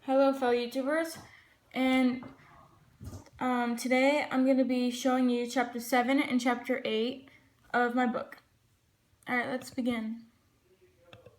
Hello, fellow YouTubers, and today I'm going to be showing you Chapter 7 and Chapter 8 of my book. Alright, let's begin.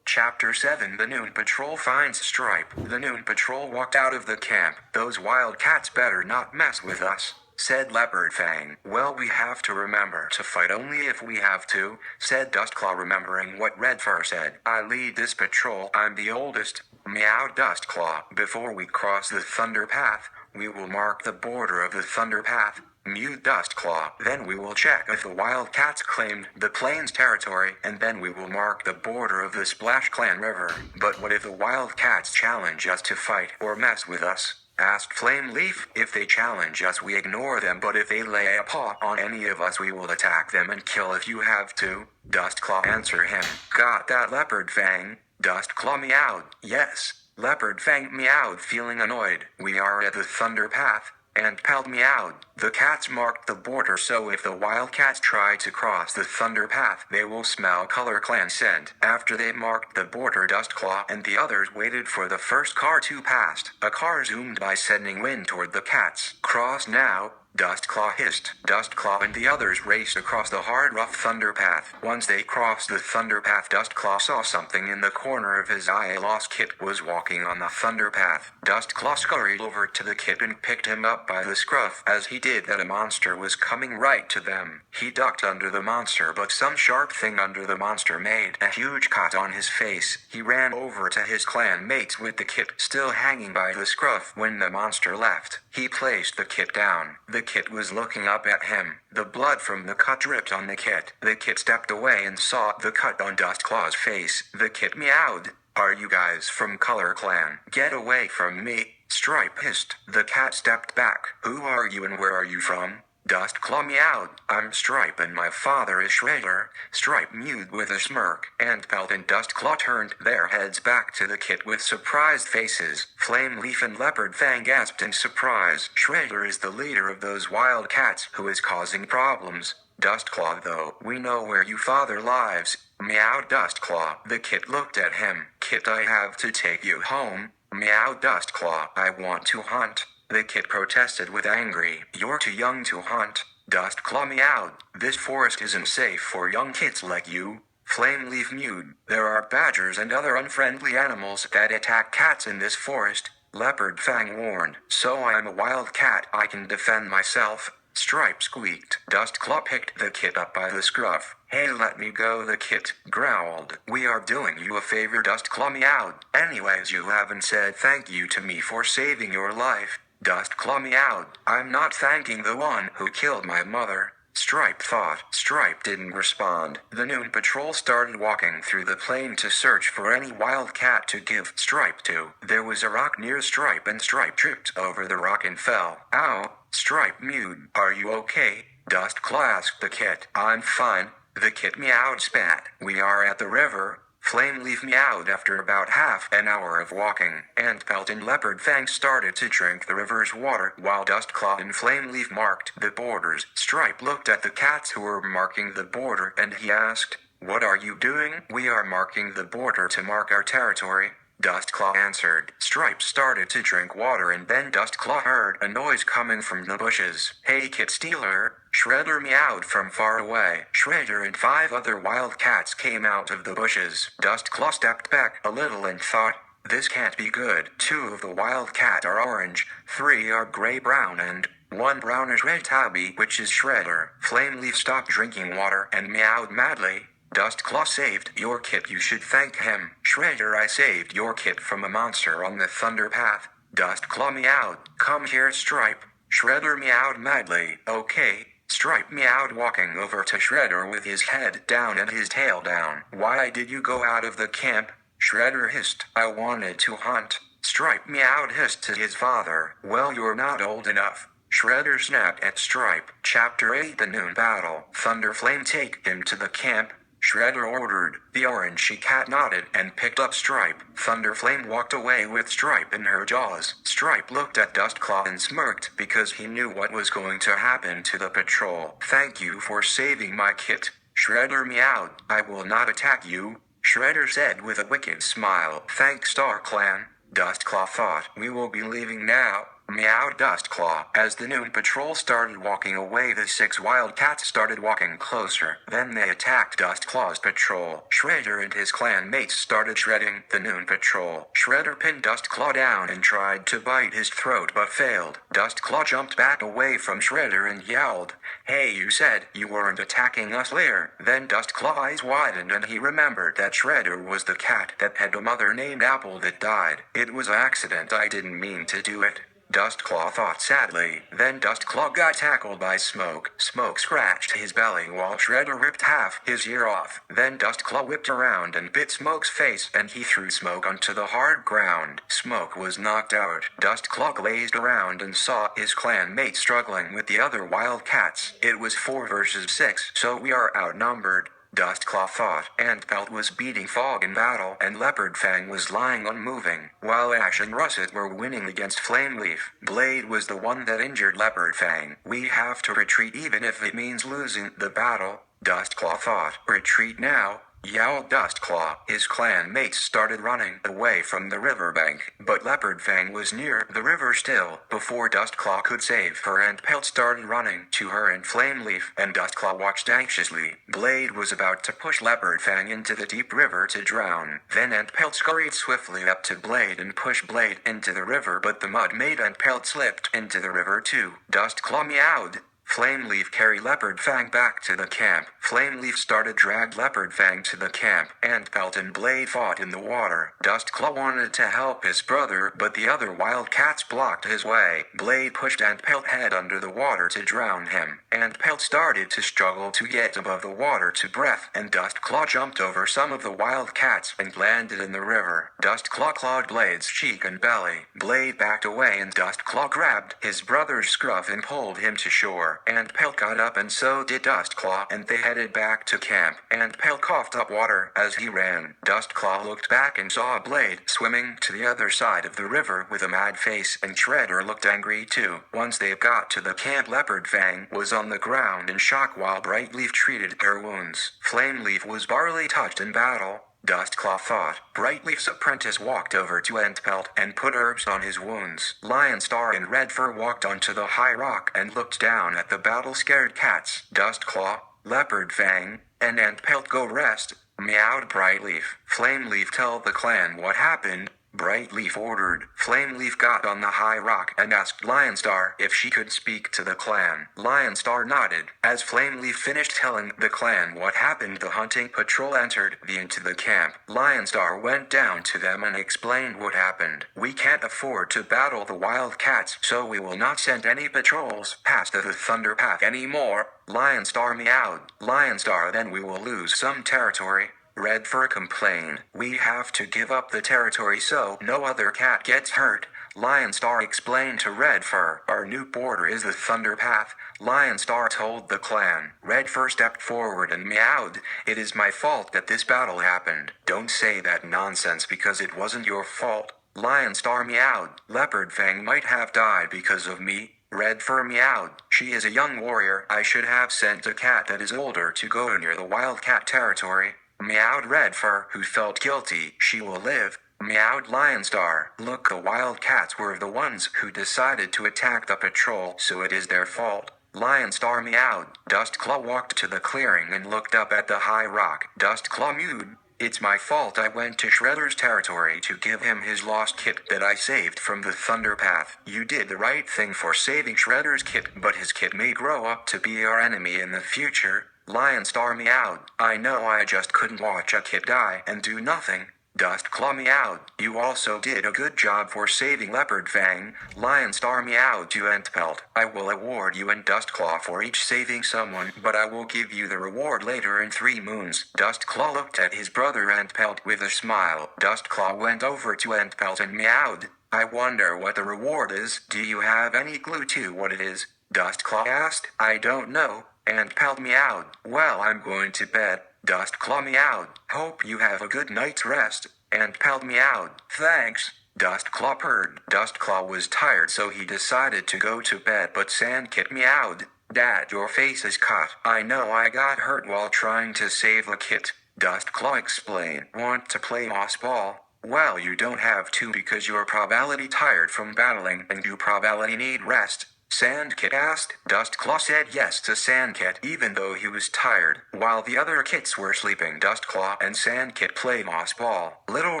Chapter 7 The Noon Patrol finds Stripe. The Noon Patrol walked out of the camp. "Those wild cats better not mess with us," said Leopard Fang. "Well, we have to remember to fight only if we have to," said Dustclaw, remembering what Red Fur said. "I lead this patrol. I'm the oldest," meowed Dustclaw. "Before we cross the Thunder Path, we will mark the border of the Thunder Path," mewed Dustclaw. "Then we will check if the Wildcats claimed the Plains territory, and then we will mark the border of the Splash Clan River." "But what if the Wildcats challenge us to fight or mess with us?" asked Flameleaf. "If they challenge us, we ignore them, but if they lay a paw on any of us, we will attack them and kill if you have to," Dustclaw answered him. "Got that, Leopard Fang?" Dustclaw meowed. "Yes." Leopard Fang meowed, feeling annoyed. "We are at the Thunder Path," and Pelt meowed. "The cats marked the border, so if the Wildcats try to cross the Thunder Path, they will smell Color Clan scent." After they marked the border, Dustclaw and the others waited for the first car to pass. A car zoomed by, sending wind toward the cats. "Cross now," Dustclaw hissed. Dustclaw and the others raced across the hard, rough Thunder Path. Once they crossed the Thunder Path, Dustclaw saw something in the corner of his eye. A lost kit was walking on the Thunder Path. Dustclaw scurried over to the kit and picked him up by the scruff. As he did that, a monster was coming right to them. He ducked under the monster, but some sharp thing under the monster made a huge cut on his face. He ran over to his clan mates with the kit still hanging by the scruff. When the monster left, he placed the kit down. The kit was looking up at him. The blood from the cut dripped on the kit. The kit stepped away and saw the cut on Dustclaw's face. The kit meowed. "Are you guys from Color Clan?" "Get away from me," Stripe hissed. The cat stepped back. "Who are you and where are you from?" Dustclaw meowed. "I'm Stripe and my father is Shredder," Stripe mewed with a smirk. And Pelt and Dustclaw turned their heads back to the kit with surprised faces. Flameleaf and Leopard Fang gasped in surprise. "Shredder is the leader of those wild cats who is causing problems. Dustclaw, though, we know where your father lives," meowed Dustclaw. The kit looked at him. "Kit, I have to take you home," meowed Dustclaw. "I want to hunt," the kit protested with angry. "You're too young to hunt," Dustclaw meowed. "This forest isn't safe for young kids like you," Flameleaf mewed. "There are badgers and other unfriendly animals that attack cats in this forest," Leopard Fang warned. "So I'm a wild cat. I can defend myself," Stripe squeaked. Dustclaw picked the kit up by the scruff. "Hey, let me go," the kit growled. "We are doing you a favor," Dustclaw meowed. "Anyways, you haven't said thank you to me for saving your life," Dustclaw meowed. "I'm not thanking the one who killed my mother," Stripe thought. Stripe didn't respond. The Noon Patrol started walking through the plain to search for any wild cat to give Stripe to. There was a rock near Stripe and Stripe tripped over the rock and fell. "Ow," Stripe mewed. "Are you okay?" Dustclaw asked the kit. "I'm fine," the kit meowed spat. "We are at the river," Flameleaf meowed. After about half an hour of walking, and Pelt and Leopard Fang started to drink the river's water while Dustclaw and Flameleaf marked the borders. Stripe looked at the cats who were marking the border and he asked, "What are you doing?" "We are marking the border to mark our territory," Dustclaw answered. Stripe started to drink water and then Dustclaw heard a noise coming from the bushes. "Hey, Kit Stealer," Shredder meowed from far away. Shredder and 5 other wild cats came out of the bushes. Dustclaw stepped back a little and thought, "This can't be good." 2 of the wild cats are orange, 3 are gray-brown and 1 brownish-red tabby, which is Shredder. Flameleaf stopped drinking water and meowed madly. "Dustclaw saved your kit. You should thank him." "Shredder, I saved your kit from a monster on the Thunder Path," Dustclaw meowed. "Come here, Stripe." Shredder meowed madly. "Okay," Stripe meowed, walking over to Shredder with his head down and his tail down. "Why did you go out of the camp?" Shredder hissed. "I wanted to hunt," Stripe meowed hissed to his father. "Well, you're not old enough," Shredder snapped at Stripe. Chapter 8 The Noon Battle. "Thunderflame, take him to the camp," Shredder ordered. The orange cat nodded and picked up Stripe. Thunderflame walked away with Stripe in her jaws. Stripe looked at Dustclaw and smirked because he knew what was going to happen to the patrol. "Thank you for saving my kit," Shredder meowed. "I will not attack you," Shredder said with a wicked smile. "Thanks, Star Clan," Dustclaw thought. We will be leaving now. Meowed Dustclaw. As the noon patrol started walking away, the 6 wildcats started walking closer. Then they attacked Dustclaw's patrol. Shredder and his clan mates started shredding the noon patrol. Shredder pinned Dustclaw down and tried to bite his throat but failed. Dustclaw jumped back away from Shredder and yelled, "Hey, you said you weren't attacking us later." Then Dustclaw eyes widened and he remembered that Shredder was the cat that had a mother named Apple that died. "It was an accident, I didn't mean to do it," Dustclaw thought sadly. Then Dustclaw got tackled by Smoke. Smoke scratched his belly while Shredder ripped half his ear off. Then Dustclaw whipped around and bit Smoke's face and he threw Smoke onto the hard ground. Smoke was knocked out. Dustclaw glazed around and saw his clan mates struggling with the other wildcats. It was 4 versus 6, so we are outnumbered, Dustclaw thought. Antpelt was beating Fog in battle, and Leopard Fang was lying unmoving, while Ash and Russet were winning against Flameleaf. Blade was the one that injured Leopard Fang. We have to retreat even if it means losing the battle, Dustclaw thought. Retreat now, yelled Dustclaw. His clan mates started running away from the riverbank, but Leopard Fang was near the river still. Before Dustclaw could save her, Antpelt started running to her and Flameleaf, and Dustclaw watched anxiously. Blade was about to push Leopard Fang into the deep river to drown. Then Antpelt scurried swiftly up to Blade and pushed Blade into the river, but the mud made Antpelt slipped into the river too. Dustclaw meowed. Flameleaf carried Leopard Fang back to the camp. Flameleaf started dragged Leopard Fang to the camp. Antpelt and Blade fought in the water. Dustclaw wanted to help his brother, but the other wildcats blocked his way. Blade pushed Antpelt head under the water to drown him. Antpelt started to struggle to get above the water to breath, and Dustclaw jumped over some of the wildcats and landed in the river. Dustclaw clawed Blade's cheek and belly. Blade backed away and Dustclaw grabbed his brother's scruff and pulled him to shore. Antpelt got up and so did Dustclaw, and they headed back to camp. Antpelt coughed up water as he ran. Dustclaw looked back and saw Blade swimming to the other side of the river with a mad face, and Shredder looked angry too. Once they got to the camp, Leopard Fang was on the ground in shock while Brightleaf treated her wounds. Flameleaf was barely touched in battle, Dustclaw thought. Brightleaf's apprentice walked over to Antpelt and put herbs on his wounds. Lionstar and Redfur walked onto the high rock and looked down at the battle-scared cats. Dustclaw, Leopard Fang, and Antpelt go rest, meowed Brightleaf. Flameleaf, tell the clan what happened, Brightleaf ordered. Flameleaf got on the high rock and asked Lionstar if she could speak to the clan. Lionstar nodded. As Flameleaf finished telling the clan what happened, the hunting patrol entered into the camp. Lionstar went down to them and explained what happened. "We can't afford to battle the wildcats, so we will not send any patrols past the Thunder Path anymore," Lionstar meowed. Lionstar, then we will lose some territory, Redfur complained. "We have to give up the territory so no other cat gets hurt," Lionstar explained to Redfur. "Our new border is the Thunder Path," Lionstar told the clan. Redfur stepped forward and meowed. "It is my fault that this battle happened." "Don't say that nonsense because it wasn't your fault," Lionstar meowed. "Leopard Fang might have died because of me," Redfur meowed. "She is a young warrior. I should have sent a cat that is older to go near the wildcat territory," meowed Redfur, who felt guilty. "She will live," meowed Lionstar. "Look, the wildcats were the ones who decided to attack the patrol, so it is their fault," Lionstar meowed. Dustclaw walked to the clearing and looked up at the high rock. Dustclaw mewed. "It's my fault. I went to Shredder's territory to give him his lost kit that I saved from the Thunder Path. You did the right thing for saving Shredder's kit, but his kit may grow up to be our enemy in the future," Lionstar meowed. "I know, I just couldn't watch a kid die and do nothing," Dustclaw meowed. "You also did a good job for saving Leopard Fang," Lionstar meowed to Antpelt. "I will award you and Dustclaw for each saving someone, but I will give you the reward later in 3 moons. Dustclaw looked at his brother Antpelt with a smile. Dustclaw went over to Antpelt and meowed. "I wonder what the reward is. Do you have any clue to what it is?" Dustclaw asked. "I don't know," Antpelt meowed. "Well, I'm going to bed," Dustclaw meowed. "Hope you have a good night's rest," Antpelt meowed. "Thanks," Dustclaw purred. Dustclaw was tired, so he decided to go to bed, but Sandkit meowed. "Dad, your face is cut. I know I got hurt while trying to save the kit," Dustclaw explained. "Want to play moss ball?" Well, you don't have to because you're probably tired from battling and you probably need rest. Sandkit asked. Dustclaw said yes to Sandkit even though he was tired. While the other kits were sleeping, Dustclaw and Sandkit played moss ball. Little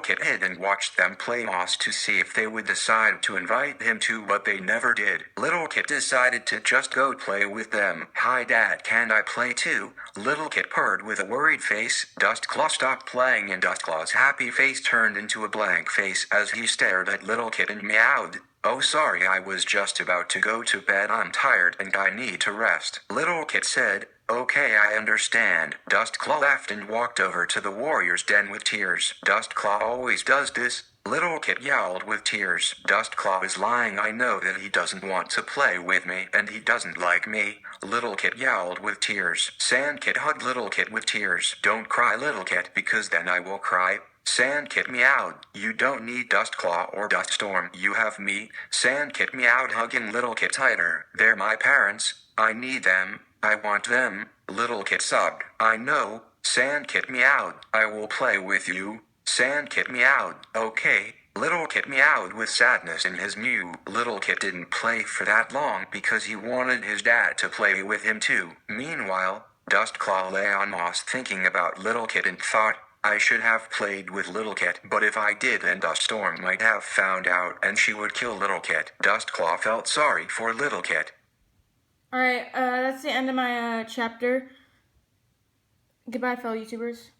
Kit hid and watched them play moss to see if they would decide to invite him to, but they never did. Little Kit decided to just go play with them. Hi Dad, can I play too? Little Kit purred with a worried face. Dustclaw stopped playing and Dustclaw's happy face turned into a blank face as he stared at Little Kit and meowed. Oh sorry, I was just about to go to bed. I'm tired and I need to rest. Little Kit said. Okay, I understand. Dustclaw laughed and walked over to the warrior's den with tears. Dustclaw always does this. Little Kit yowled with tears. Dustclaw is lying. I know that he doesn't want to play with me and he doesn't like me. Little Kit yowled with tears. Sandkit hugged Little Kit with tears. Don't cry, Little Kit, because then I will cry. Sandkit meowed. You don't need Dustclaw or Duststorm. You have me. Sandkit meowed, hugging Little Kit tighter. They're my parents. I need them. I want them. Little Kit sobbed. I know. Sandkit meowed. I will play with you. Sandkit meowed. Okay. Little Kit meowed with sadness in his mew. Little Kit didn't play for that long because he wanted his dad to play with him too. Meanwhile, Dustclaw lay on moss thinking about Little Kit and thought, I should have played with Little Kit, but if I did then Duststorm might have found out and she would kill Little Kit. Dustclaw felt sorry for Little Kit. Alright, that's the end of my chapter. Goodbye, fellow YouTubers.